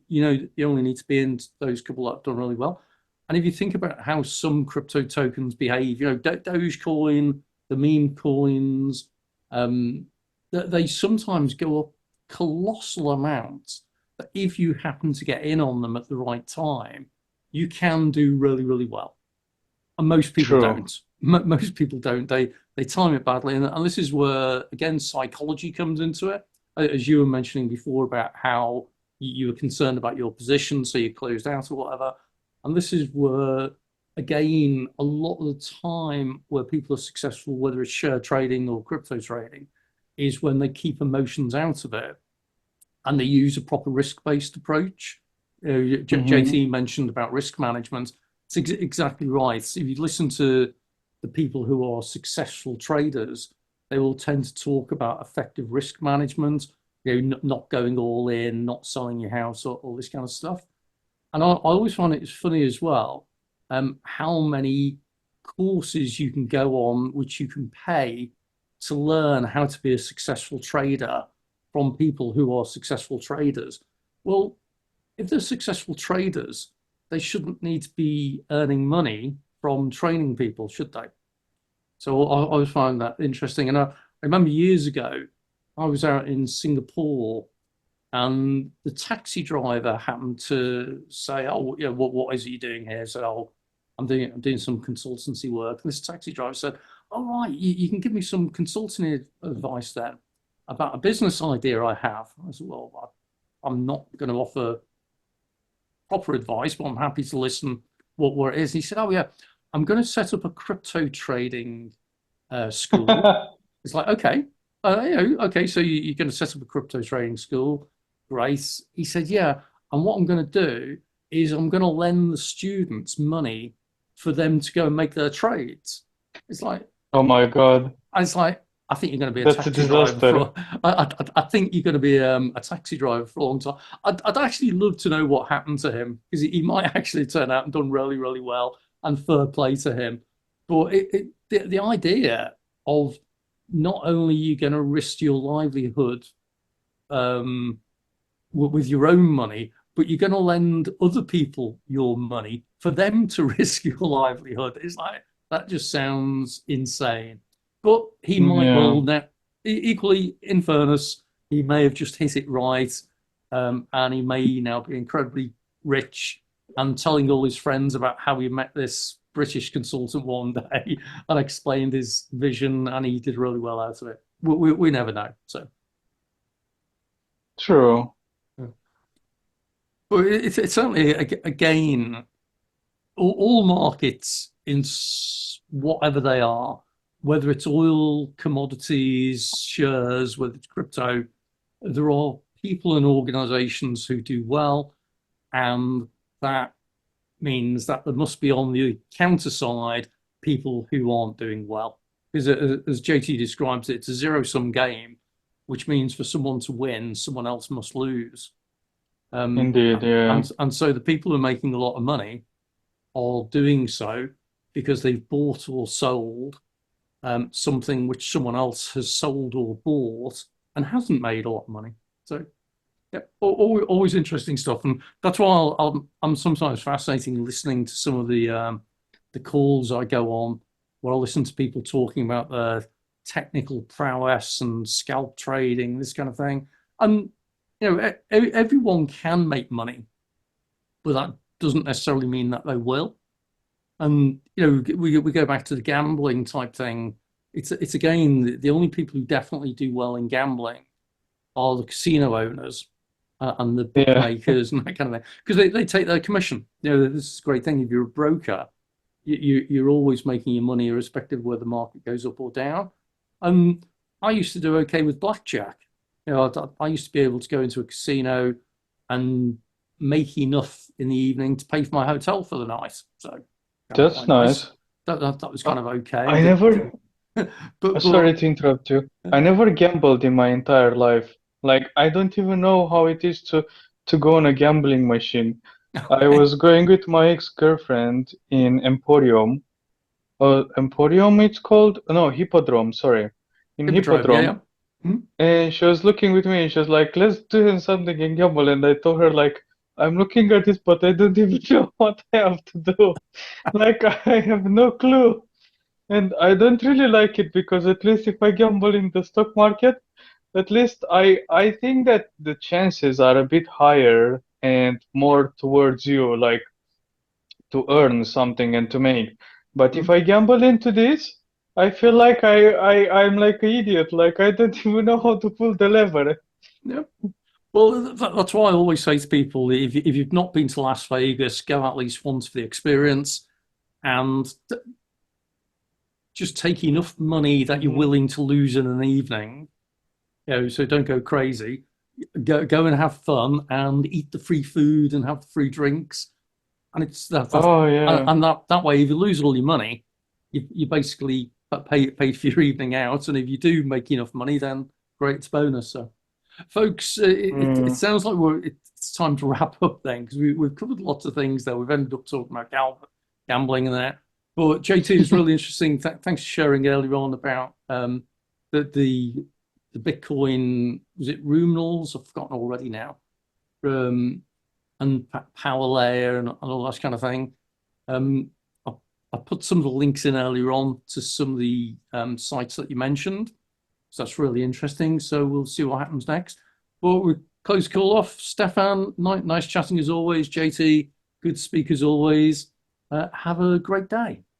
[SPEAKER 1] need to be in those couple that have done really well. And if you think about how some crypto tokens behave, Dogecoin, the meme coins, um, they sometimes go up colossal amounts. That if you happen to get in on them at the right time, you can do really, really well. And most people
[SPEAKER 2] true.
[SPEAKER 1] don't. Most people don't. They time it badly, and this is where again psychology comes into it. As you were mentioning before about how you were concerned about your position, so you closed out or whatever. And this is where again a lot of the time where people are successful, whether it's share trading or crypto trading, is when they keep emotions out of it and they use a proper risk-based approach.
[SPEAKER 2] Hmm.
[SPEAKER 1] JT mentioned about risk management. It's exactly right. If you listen to the people who are successful traders, they will tend to talk about effective risk management, not going all in, not selling your house, or all this kind of stuff. And I always find it funny as well, how many courses you can go on, which you can pay to learn how to be a successful trader from people who are successful traders. Well, if they're successful traders, they shouldn't need to be earning money from training people, should they? So I always find that interesting. And I remember years ago, I was out in Singapore and the taxi driver happened to say, "Oh, yeah, what is it you're doing here?" So, "Oh, I'm doing some consultancy work." And this taxi driver said, "All right, you can give me some consulting advice then about a business idea I have." I said, "Well, I'm not going to offer proper advice, but I'm happy to listen what it is." He said, "Oh yeah, I'm going to set up a crypto trading school." It's like, okay, okay, so you're going to set up a crypto trading school. Great. He said, yeah. And what I'm going to do is I'm going to lend the students money for them to go and make their trades. It's like,
[SPEAKER 2] Oh my God,
[SPEAKER 1] it's like, I think you're going to be a
[SPEAKER 2] that's a
[SPEAKER 1] taxi driver
[SPEAKER 2] disaster.
[SPEAKER 1] for. I think you're going to be a taxi driver for a long time. I'd actually love to know what happened to him because he might actually turn out and done really, really well. And fair play to him. But the idea of not only are you going to risk your livelihood um, with your own money, but you're going to lend other people your money for them to risk your livelihood. It's like that just sounds insane. But he might
[SPEAKER 2] Yeah,
[SPEAKER 1] well equally, in fairness, he may have just hit it right, and he may now be incredibly rich and telling all his friends about how he met this British consultant one day and explained his vision, and he did really well out of it. We never know. So.
[SPEAKER 2] true.
[SPEAKER 1] But it's certainly again all markets in whatever they are, whether it's oil, commodities, shares, whether it's crypto, there are people and organizations who do well, and that means that there must be on the counter side people who aren't doing well. Because as JT describes it, it's a zero sum game, which means for someone to win, someone else must lose. Um,
[SPEAKER 2] Indeed, yeah.
[SPEAKER 1] and so the people who are making a lot of money are doing so because they've bought or sold something which someone else has sold or bought and hasn't made a lot of money. So yeah, always interesting stuff, and that's why I'm sometimes fascinating listening to some of the calls I go on, where I listen to people talking about their technical prowess and scalp trading, this kind of thing, and everyone can make money, but that doesn't necessarily mean that they will. And we go back to the gambling type thing. it's again the only people who definitely do well in gambling are the casino owners and the
[SPEAKER 2] Yeah.
[SPEAKER 1] bookmakers and that kind of thing, because they take their commission. You know, this is a great thing. If you're a broker, you're always making your money irrespective of whether the market goes up or down. And I used to do okay with blackjack. You know, I used to be able to go into a casino and make enough in the evening to pay for my hotel for the night. So kind of
[SPEAKER 2] That's
[SPEAKER 1] quite nice.
[SPEAKER 2] nice.
[SPEAKER 1] That was
[SPEAKER 2] I,
[SPEAKER 1] kind of okay.
[SPEAKER 2] I never,
[SPEAKER 1] But
[SPEAKER 2] sorry to interrupt you. I never gambled in my entire life. Like, I don't even know how it is to go on a gambling machine. I
[SPEAKER 1] okay.
[SPEAKER 2] was going with my ex-girlfriend in Emporium. Emporium it's called? No, Hippodrome, sorry. In
[SPEAKER 1] Hippodrome, yeah,
[SPEAKER 2] Hippodrome.
[SPEAKER 1] yeah. Hmm?
[SPEAKER 2] And she was looking with me and she was like, let's do something in gamble. And I told her, like, I'm looking at this, but I don't even know what I have to do. Like, I have no clue. And I don't really like it because at least if I gamble in the stock market, at least I think that the chances are a bit higher and more towards you, like to earn something and to make. But if
[SPEAKER 1] Hmm?
[SPEAKER 2] I gamble into this, I feel like I'm like an idiot. Like I don't even know how to pull the lever.
[SPEAKER 1] Yeah. Well, that's why I always say to people, if you've not been to Las Vegas, go at least once for the experience and just take enough money that you're
[SPEAKER 2] Hmm.
[SPEAKER 1] willing to lose in an evening. You know, so don't go crazy. Go and have fun and eat the free food and have the free drinks. And it's that
[SPEAKER 2] Oh yeah.
[SPEAKER 1] and that way, if you lose all your money, you basically pay for your evening out. And if you do make enough money, then great, it's bonus. So folks, it
[SPEAKER 2] Mm.
[SPEAKER 1] sounds like it's time to wrap up then, because we've covered lots of things there. We've ended up talking about gambling and that. But JT is really interesting. Thanks for sharing earlier on about the, the the Bitcoin, was it Ruminals? I've forgotten already now. Um, and Power Layer and all that kind of thing. Um, I, I put some of the links in earlier on to some of the sites that you mentioned. So that's really interesting. So we'll see what happens next. But we close call off. Stefan, nice chatting as always. JT, good to speak as always. Have a great day.